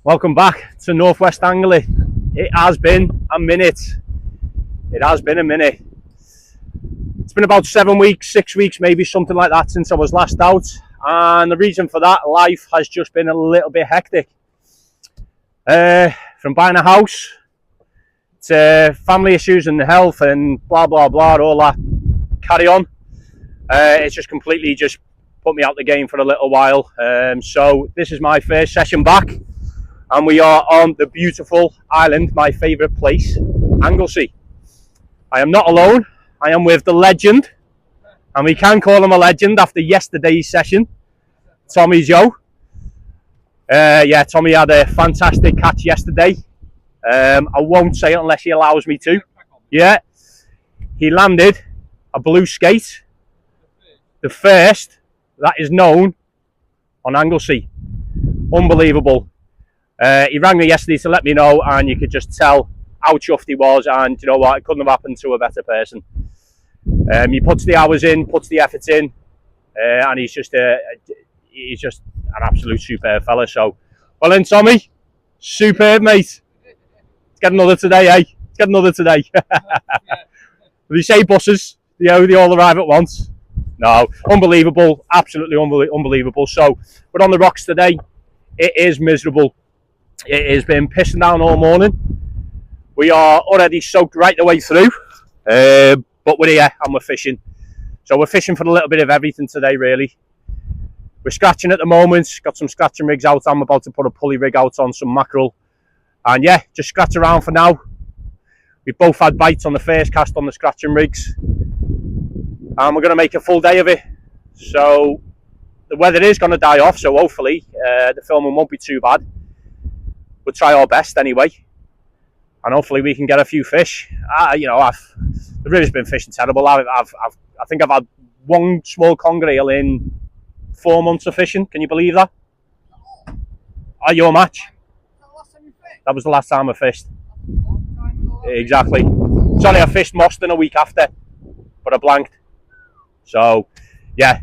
Welcome back to Northwest Anglesey. It has been a minute. It has been a minute. It's been about 7 weeks, 6 weeks, maybe something like that since I was last out. And the reason for that, life has just been a little bit hectic. From buying a house to family issues and health and blah, blah, blah, all that carry on. It's just completely just put me out the game for a little while. So this is my first session back. And we are on the beautiful island, my favourite place, Anglesey. I am not alone. I am with the legend, and we can call him a legend after yesterday's session, Tommy Joe. Yeah, Tommy had a fantastic catch yesterday. I won't say it unless he allows me to. Yeah, he landed a blue skate, the first that is known on Anglesey. Unbelievable. He rang me yesterday to let me know, and you could just tell how chuffed he was, and you know what, it couldn't have happened to a better person. He puts the hours in, puts the effort in, and he's just an absolute superb fella. So, well then, Tommy, superb, mate. Let's get another today, eh? Let's get another today. They say buses, they all arrive at once. No, unbelievable, absolutely unbelievable. So, we're on the rocks today. It is miserable. It has been pissing down all morning. We are already soaked right the way through, but we're here and we're fishing. So we're fishing for a little bit of everything today, really. We're scratching at the moment, got some scratching rigs out. I'm about to put a pulley rig out on some mackerel. And yeah, just scratch around for now. We've both had bites on the first cast on the scratching rigs. And we're going to make a full day of it. So the weather is going to die off, so hopefully the filming won't be too bad. We'll try our best anyway, and hopefully we can get a few fish. The river's been fishing terrible. I think I've had one small conger eel in 4 months of fishing. Can you believe that? Oh, your match? That was the last time I fished. Exactly. Sorry, I fished Moston a week after, but I blanked. So, yeah,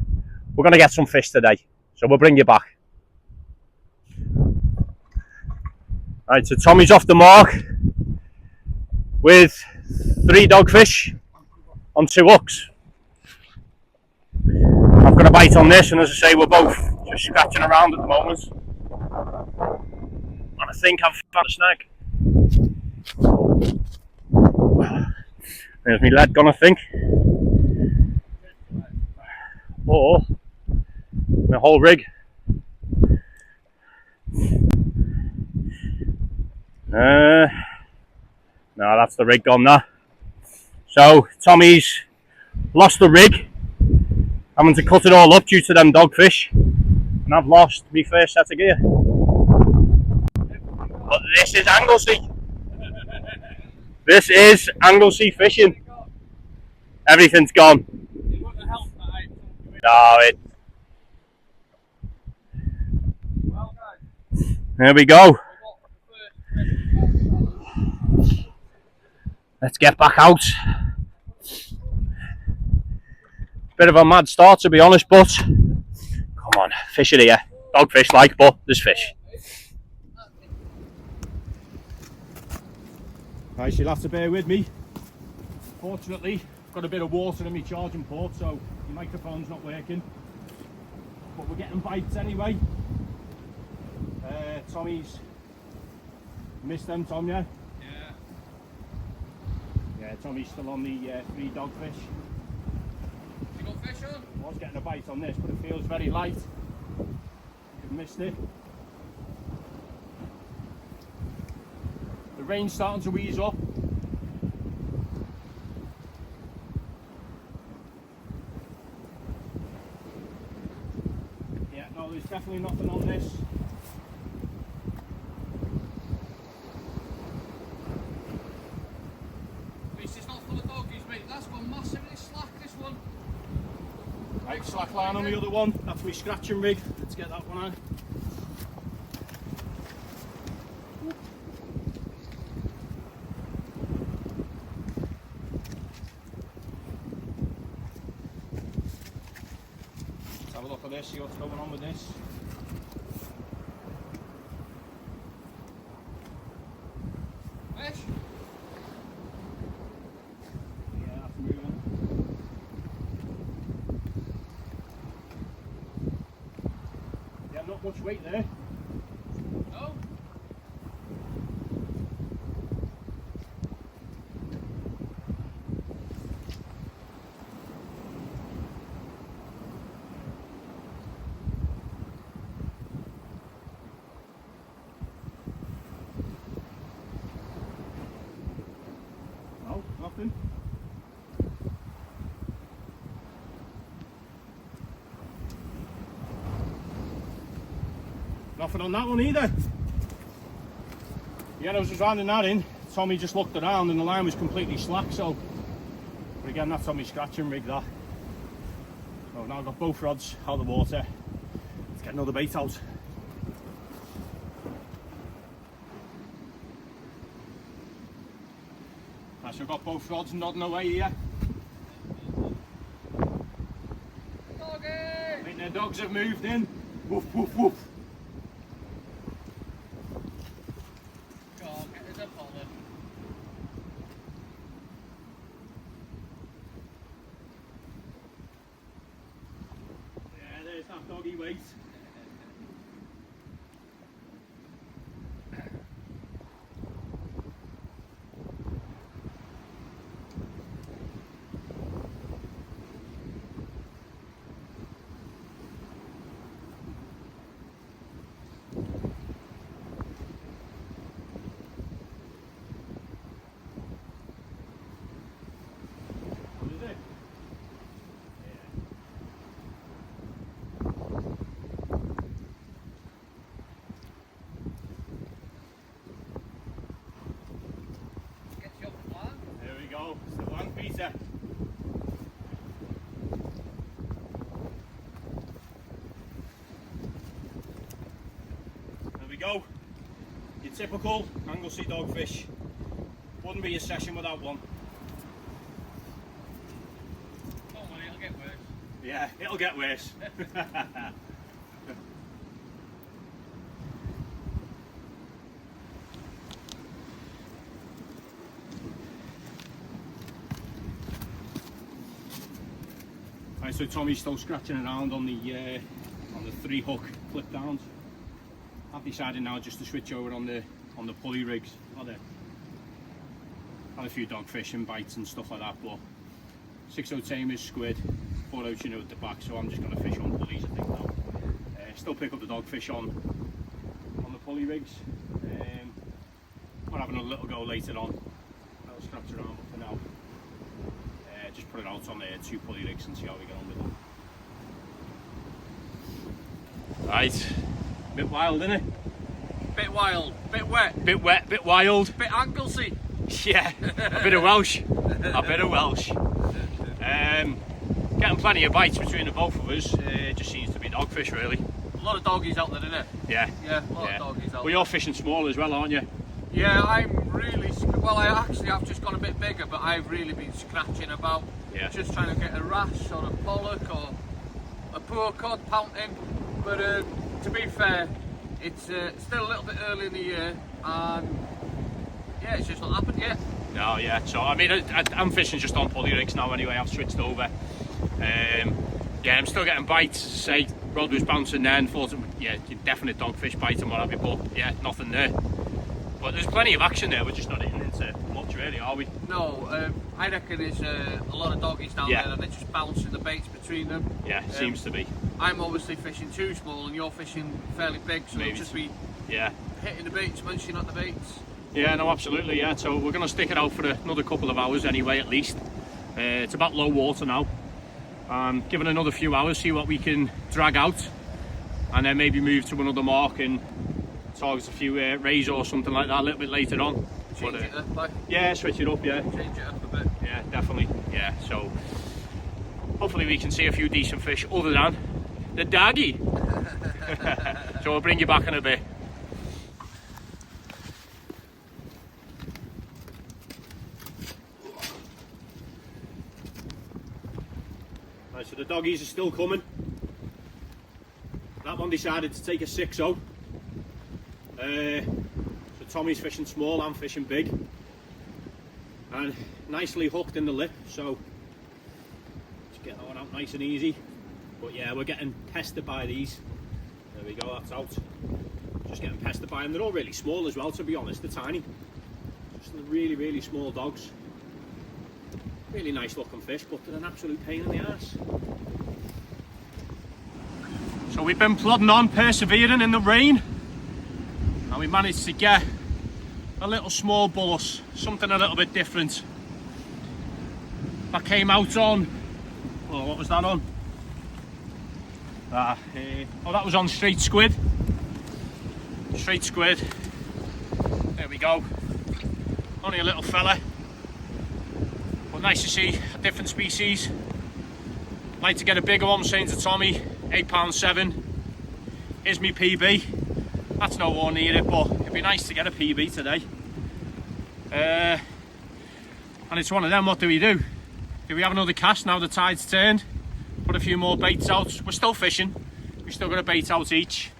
we're going to get some fish today. So we'll bring you back. Right, so Tommy's off the mark with 3 dogfish on 2 hooks. I've got a bite on this, and as I say, we're both just scratching around at the moment. And I think I've found a snag. There's my lead gone, I think. Or my whole rig. No, that's the rig gone there. So Tommy's lost the rig, having to cut it all up due to them dogfish, and I've lost my first set of gear. But this is Anglesey. This is Anglesey fishing. Everything's gone. No, there we go. Let's get back out. Bit of a mad start, to be honest, but come on, fish it here. Dogfish like, but there's fish. Right, so you'll have to bear with me. Fortunately, I've got a bit of water in my charging port, so the microphone's not working. But we're getting bites anyway. Tommy's missed them, Tom, yeah? Yeah, Tommy's still on the 3 dogfish. You got fish on? I was getting a bite on this, but it feels very light. You've missed it. The rain's starting to ease up. Yeah, no, there's definitely nothing on this. Right, slack line on the other one. That's my scratching rig. Let's get that one on. Let's have a look at this, see what's going on with this. fish? Yeah, that's moving. Yeah, not much weight there. No? No, nothing. Nothing on that one either. Yeah, I was just rounding that in. Tommy just looked around and the line was completely slack, so. But again, that's on my scratching rig, that. So now I've got both rods out of the water. Let's get another bait out. Right, so I've got both rods nodding away here. Doggy! I think the dogs have moved in. Woof, woof, woof. Go on, get us a poly. Yeah, there's that doggy weight. What is it? Get you up the line. There we go, it's the blank pizza. There we go. Your typical Anglesey dogfish. Wouldn't be a session without one. Don't worry, it'll get worse. Yeah, it'll get worse. Right, so Tommy's still scratching around on the 3-hook clip downs. I've decided now just to switch over on the pulley rigs. Had a few dogfish and bites and stuff like that, but 6/0 tamers, squid, 4/0 chinook at the back, so I'm just going to fish on pulleys, I think now. Still pick up the dogfish on the pulley rigs. We're having a little go later on. I'll scratch around, but for now, just put it out on 2 pulley rigs and see how we get on with them. Right, bit wild, isn't it? Bit wild, bit wet, Bit wet, bit wild. bit Anglesey. Yeah, a bit of Welsh. A bit of Welsh. Getting plenty of bites between the both of us. It just seems to be dogfish, really. A lot of doggies out there, isn't it? Yeah. Yeah, a lot of doggies out Well, there. you're fishing small as well, aren't you? Yeah, I'm really, well, I actually have just gone a bit bigger, but I've really been scratching about. Yeah. Just trying to get a wrasse or a pollock or a poor cod pouting. But to be fair, it's still a little bit early in the year, and yeah, it's just not happened yet. No, yeah. So, I mean, I'm fishing just on pulley rigs now anyway. I've switched over. Yeah, I'm still getting bites. Say, rod was bouncing then, thought, yeah, definite dogfish bite and what have you, but yeah, nothing there. But there's plenty of action there, we're just not hitting into much really, are we? No, I reckon there's a lot of doggies down there and they're just bouncing the baits between them. Yeah, seems to be. I'm obviously fishing too small and you're fishing fairly big, so it'll just be hitting the baits once you're not the baits. Yeah, no, absolutely, yeah. So we're going to stick it out for another couple of hours anyway, at least. It's about low water now. Give it another few hours, see what we can drag out, and then maybe move to another mark and target a few rays or something like that a little bit later on. Change it up, like? Yeah, switch it up, yeah. Change it up a bit. Yeah, definitely, yeah. So hopefully we can see a few decent fish other than the daggy. So we'll bring you back in a bit. Right, so the doggies are still coming. That one decided to take a 6/0. So Tommy's fishing small, I'm fishing big, and nicely hooked in the lip, so just get that one out nice and easy. But yeah, we're getting pestered by these. There we go, that's out. Just getting pestered by them. They're all really small as well, to be honest. They're tiny, just really, really small dogs. Really nice looking fish, but they're an absolute pain in the ass. So we've been plodding on, persevering in the rain, and we managed to get a little small bull huss, something a little bit different. That came out on, oh, what was that on? Oh, that was on straight squid. Straight squid. There we go. Only a little fella, but nice to see a different species. Like to get a bigger one, saying to Tommy, £8.7 is me PB. That's nowhere near it, but it'd be nice to get a PB today. And it's one of them. What do? Do we have another cast now the tide's turned? Put a few more baits out. We're still fishing. We've still got a bait out each.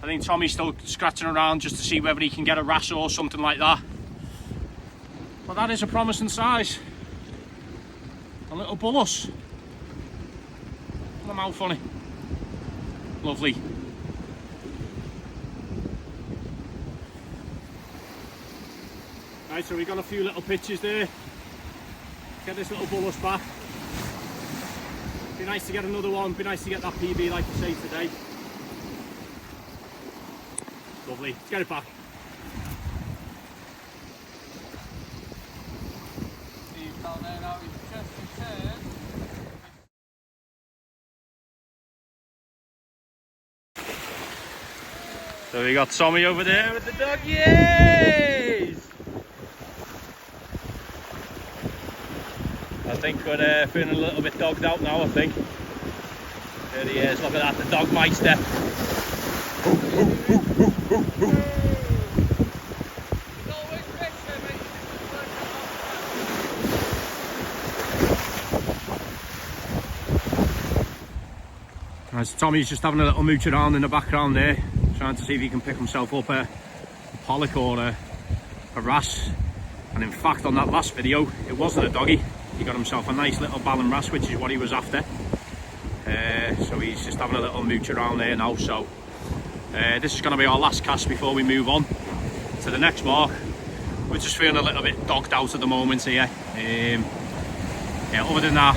I think Tommy's still scratching around just to see whether he can get a wrasse or something like that. But that is a promising size. A little bull huss. Put them out funny. Lovely. Right, so we've got a few little pictures there. Get this little bull huss back. Be nice to get another one. Be nice to get that PB, like you say, today. Lovely. Let's get it back. Steve down there now, he's just returned. So we got Tommy over there with the doggies. I think we're feeling a little bit dogged out now, I think. There he is, look at that, the dog meister. As Tommy's just having a little mooch around in the background there, trying to see if he can pick himself up a pollock or a wrasse. And in fact, on that last video, it wasn't a doggy. He got himself a nice little ballan wrasse, which is what he was after. So he's just having a little mooch around there now. So this is going to be our last cast before we move on to the next mark. We're just feeling a little bit dogged out at the moment here. Yeah, other than that,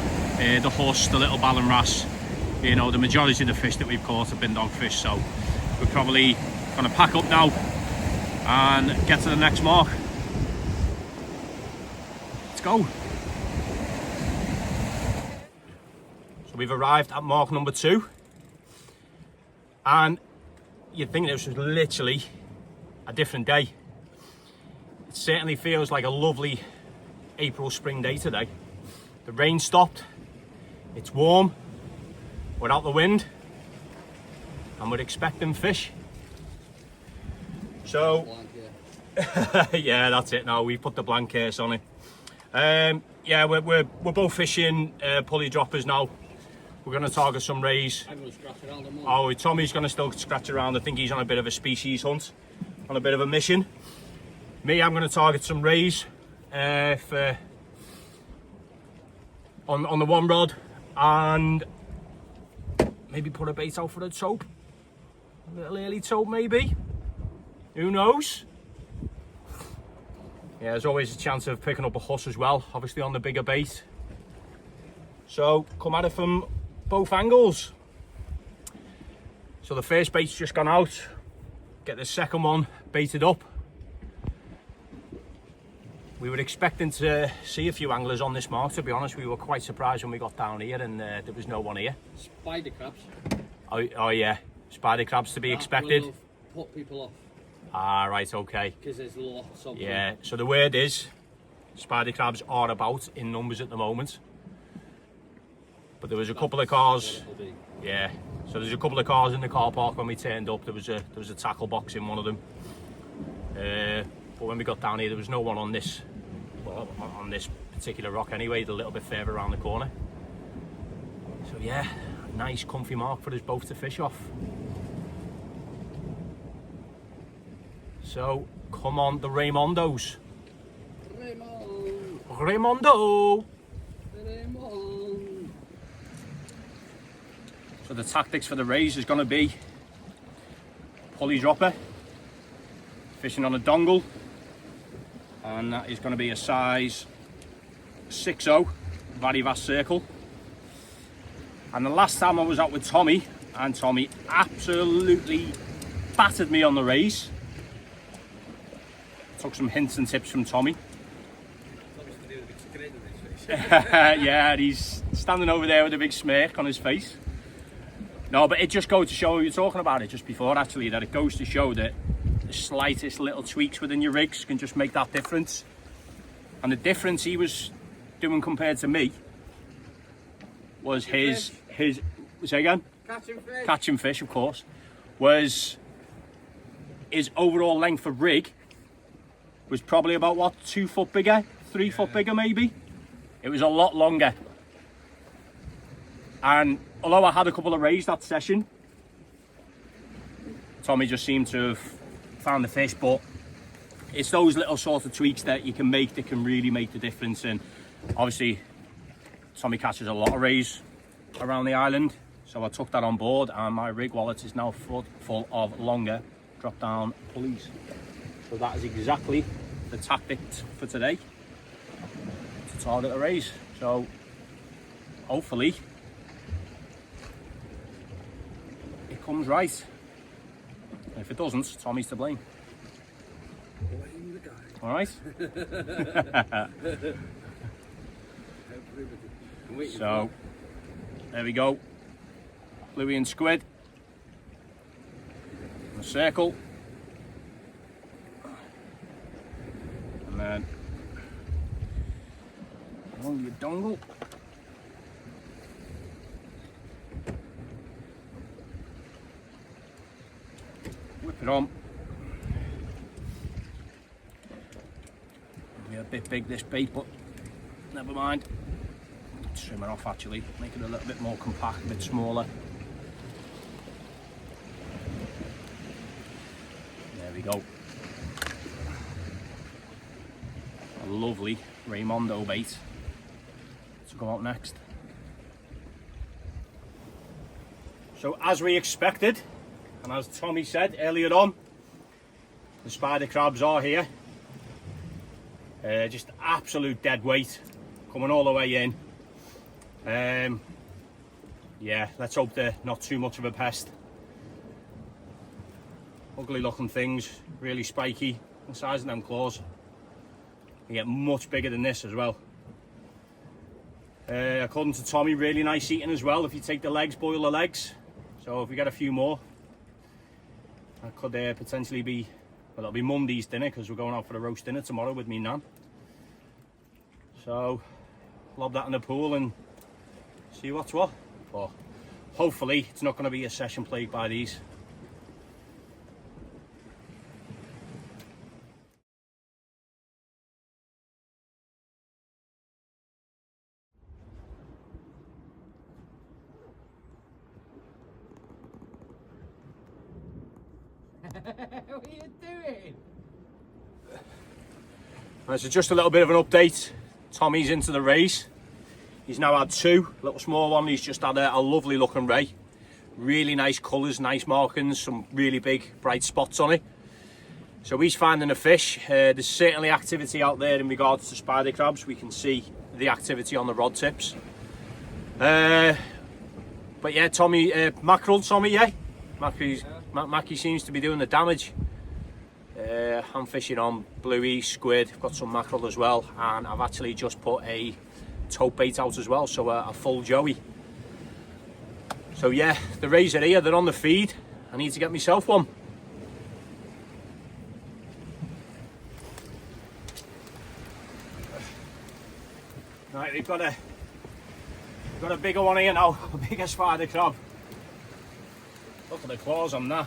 the huss, the little ballan wrasse, you know, the majority of the fish that we've caught have been dogfish. So we're probably going to pack up now and get to the next mark. Let's go. So we've arrived at mark number 2, and you'd think this was literally a different day. It certainly feels like a lovely April spring day today. The rain stopped, it's warm, we're out the wind, and we're expecting fish. So yeah, that's it now, we've put the blank case on it. Yeah, we're both fishing pulley droppers now. We're going to target some rays. I'm going to scratch around them more. Oh, Tommy's going to still scratch around. I think he's on a bit of a species hunt, on a bit of a mission. Me, I'm going to target some rays on the one rod, and maybe put a bait out for a taupe. A little early taupe maybe. Who knows? Yeah, there's always a chance of picking up a huss as well, obviously on the bigger bait. So come at it from both angles. So the first bait's just gone out. Get the second one baited up. We were expecting to see a few anglers on this mark, to be honest. We were quite surprised when we got down here and there was no one here. Spider crabs. Oh yeah, spider crabs to be expected. Will put people off. Ah, right, okay. Because there's lots of them. Yeah, so the word is, spider crabs are about in numbers at the moment. But there was a couple of cars, yeah, so there's a couple of cars in the car park when we turned up. There was a tackle box in one of them. But when we got down here, there was no one on this, well, on this particular rock anyway, a little bit further around the corner. So yeah, a nice comfy mark for us both to fish off. So come on, the Raymondos. Raymond. Raymondo. Raymond. So the tactics for the raise is going to be pulley dropper, fishing on a dongle, and that is going to be a size 6.0 very vast circle. And the last time I was out with Tommy, and Tommy absolutely battered me on the raise. Took some hints and tips from Tommy. Yeah, he's standing over there with a big smirk on his face. No, but it just goes to show, you were talking about it just before actually, that it goes to show that the slightest little tweaks within your rigs can just make that difference. And the difference he was doing compared to me was his say again? Catching fish. Catching fish, of course, was his overall length of rig was probably about what, 2 foot bigger, 3 foot bigger maybe. It was a lot longer. And although I had a couple of rays that session, Tommy just seemed to have found the fish. But it's those little sort of tweaks that you can make that can really make the difference. And obviously Tommy catches a lot of rays around the island, so I took that on board, and my rig wallet is now full of longer drop down pulleys. So that is exactly the tactics for today to target the rays. So hopefully it comes right, and if it doesn't, Tommy's to blame. Blame the guy. All right. So there we go, bluey and squid in a circle, and then along your dongle. Whip it on. It'll be a bit big, this bait, but never mind. Trim it off actually, make it a little bit more compact, a bit smaller. There we go. A lovely Raymondo bait to go out next. So as we expected, and as Tommy said earlier on, the spider crabs are here. Just absolute dead weight, coming all the way in. Yeah, let's hope they're not too much of a pest. Ugly looking things, really spiky. The size of them claws, they get much bigger than this as well. According to Tommy, really nice eating as well if you take the legs, boil the legs. So if we get a few more, that could potentially be, well, it'll be Monday's dinner, because we're going out for a roast dinner tomorrow with me nan. So lob that in the pool and see what's what. But hopefully it's not going to be a session plagued by these. What are you doing? Right, so just a little bit of an update. Tommy's into the race. He's now had 2, little small one. He's just had a lovely looking ray. Really nice colours, nice markings, some really big bright spots on it. So he's finding a fish. There's certainly activity out there in regards to spider crabs. We can see the activity on the rod tips. But yeah, Tommy, mackerel, Tommy, yeah? Mackie seems to be doing the damage. I'm fishing on bluey, squid, I've got some mackerel as well, and I've actually just put a tope bait out as well, so a full joey. So yeah, the rays are here, they're on the feed. I need to get myself one. Right, we've got a bigger one here now, a bigger spider crab. Look at the claws on that.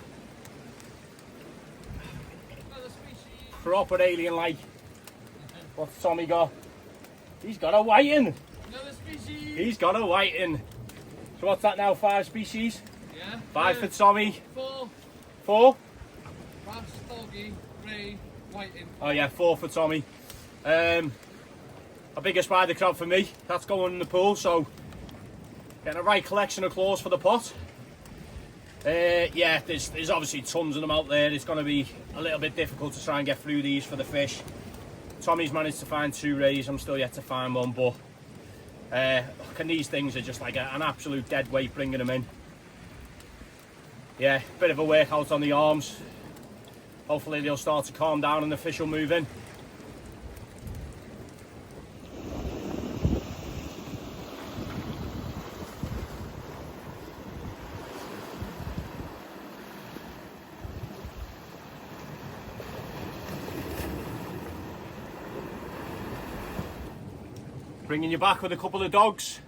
Proper alien-like. What's Tommy got? He's got a whiting. Another species. He's got a whiting. So what's that now? 5 species? Yeah. 5 for Tommy. 4. 4? Bass, doggy, 3 whiting. Oh yeah, 4 for Tommy. A bigger spider crab for me. That's going in the pool, so getting a right collection of claws for the pot. Yeah, there's obviously tons of them out there. It's going to be a little bit difficult to try and get through these for the fish. Tommy's managed to find 2 rays. I'm still yet to find one, but and these things are just like an absolute dead weight bringing them in. Yeah, bit of a workout on the arms. Hopefully they'll start to calm down and the fish will move in. Bringing you back with a couple of dogs.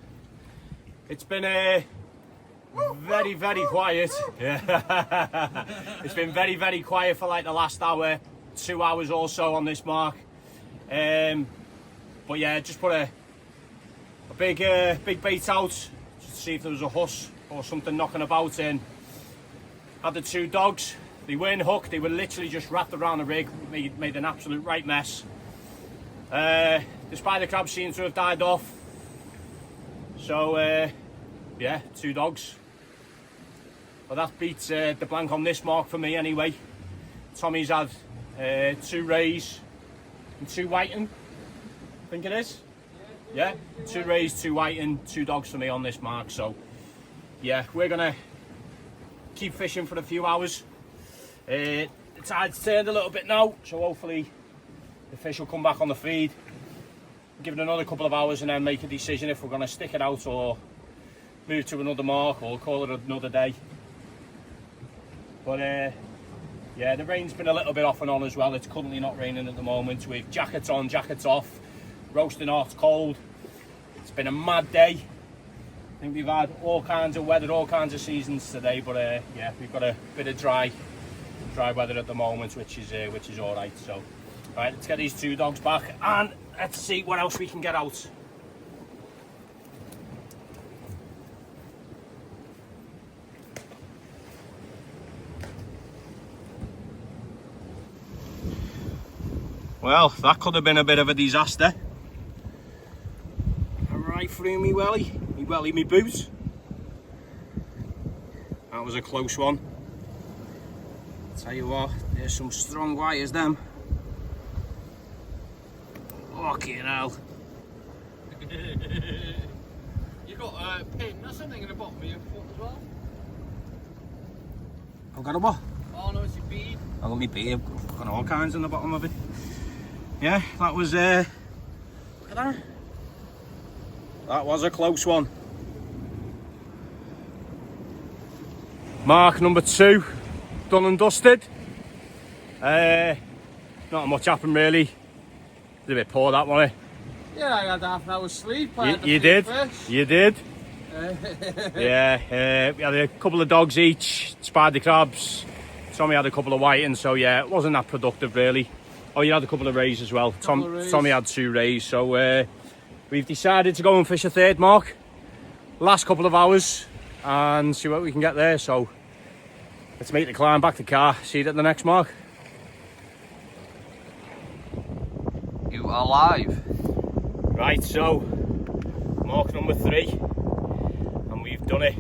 It's been very, very quiet. Yeah. It's been very, very quiet for like the last hour, 2 hours or so on this mark. But yeah, just put a big bait out just to see if there was a huss or something knocking about in. Had the 2 dogs. They weren't hooked. They were literally just wrapped around the rig. Made an absolute right mess. The spider crab seems to have died off. So yeah, 2 dogs. But that beats the blank on this mark for me anyway. Tommy's had 2 rays and 2 whiting, I think it is. Yeah, 2 rays, 2 whiting, 2 dogs for me on this mark. So yeah, we're gonna keep fishing for a few hours. The tide's turned a little bit now, so hopefully the fish will come back on the feed. Give it another couple of hours and then make a decision if we're going to stick it out or move to another mark or call it another day. But yeah, the rain's been a little bit off and on as well. It's currently not raining at the moment. We've jackets on, jackets off, roasting hot, cold. It's been a mad day. I think we've had all kinds of weather, all kinds of seasons today. But yeah, we've got a bit of dry weather at the moment, which is all right. So, right, let's get these 2 dogs back and let's see what else we can get out. Well, that could have been a bit of a disaster. Right through me welly, me boot. That was a close one. Tell you what, there's some strong wires them. Fucking hell. You got a pin or something in the bottom of your foot as well? I've got a what? Oh no, it's your bead. I've got my beard, I've got all kinds in the bottom of it. Yeah, that was look at that. That was a close one. Mark number 2, done and dusted. Not much happened really. Did a bit poor that one. Yeah, I had half an hour's sleep. You did. Yeah, we had a couple of dogs each, spider crabs. Tommy had a couple of whiting, so yeah, it wasn't that productive really. Oh, you had a couple of rays as well. Tommy had 2 rays, so we've decided to go and fish a 3rd mark. Last couple of hours and see what we can get there. So let's make the climb back to the car. See you at the next mark. You are live. Right, so mark number 3, and we've done it.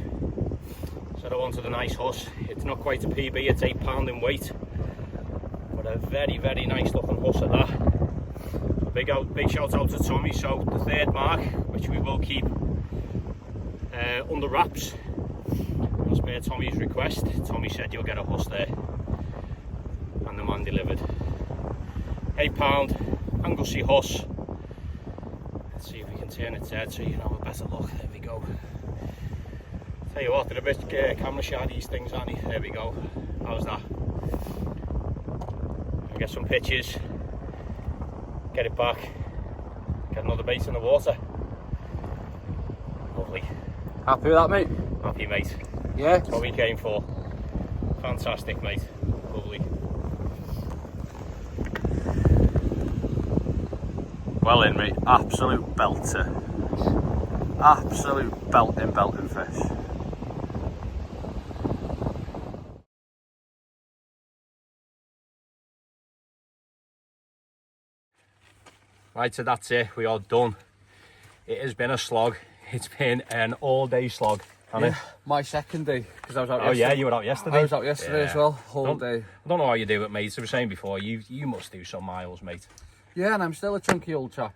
Set I wanted a nice huss. It's not quite a PB, it's 8 pound in weight, but a very, very nice looking huss at that. Big shout out to Tommy. So the 3rd mark, which we will keep under wraps, as per Tommy's request. Tommy said you'll get a huss there, and the man delivered. 8 pound Anglesey huss. Let's see if we can turn it dead so you can have a better look. There we go. Tell you what, they're a bit camera shy, these things, aren't they? There we go. How's that? I'll get some pictures, get it back, get another bait in the water. Lovely. Happy with that, mate? Happy, mate. Yeah. That's what we came for. Fantastic, mate. Lovely. Well in, mate. Absolute belter. Absolute belting fish. Right, so that's it. We are done. It has been a slog. It's been an all-day slog. Yeah, my second day, because I was out yesterday. Oh yeah, you were out yesterday. I was out yesterday as well, whole day. I don't know how you do it, mate. I was saying before, you must do some miles, mate. Yeah, and I'm still a chunky old chap.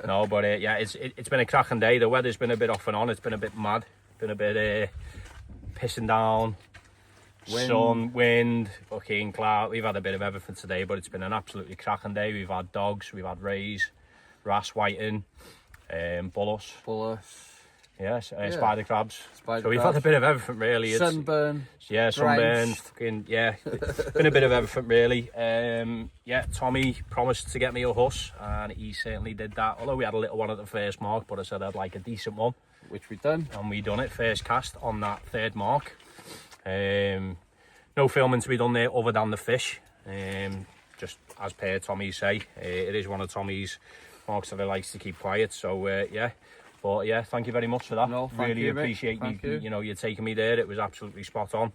No, but yeah, it's been a cracking day. The weather's been a bit off and on. It's been a bit mad. Been a bit pissing down. Sun, wind, fucking cloud. We've had a bit of everything today, but it's been an absolutely cracking day. We've had dogs, we've had rays, wrasse, whiting, bull huss. Yes, spider crabs. So we've had a bit of everything, really. Sunburn. Yeah, sunburn. Fucking, yeah. Been a bit of everything, really. Yeah, Tommy promised to get me a huss, and he certainly did that. Although we had a little one at the first mark, but I said I'd like a decent one. Which we've done. And we done it, first cast on that third mark. No filming to be done there other than the fish. Just as per Tommy say, it is one of Tommy's marks that he likes to keep quiet. So, yeah. But yeah, thank you very much for that. No, really you, appreciate you taking me there. It was absolutely spot on,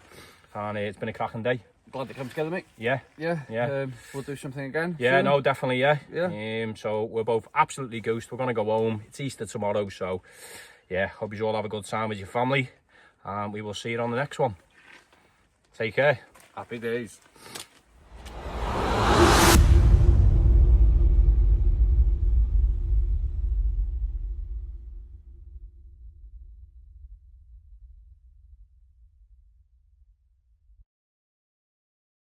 and it's been a cracking day. Glad to come together, mate. Yeah. We'll do something again. Yeah, soon. No, definitely. Yeah. So we're both absolutely goosed. We're gonna go home. It's Easter tomorrow, so yeah. Hope you all have a good time with your family, and we will see you on the next one. Take care. Happy days.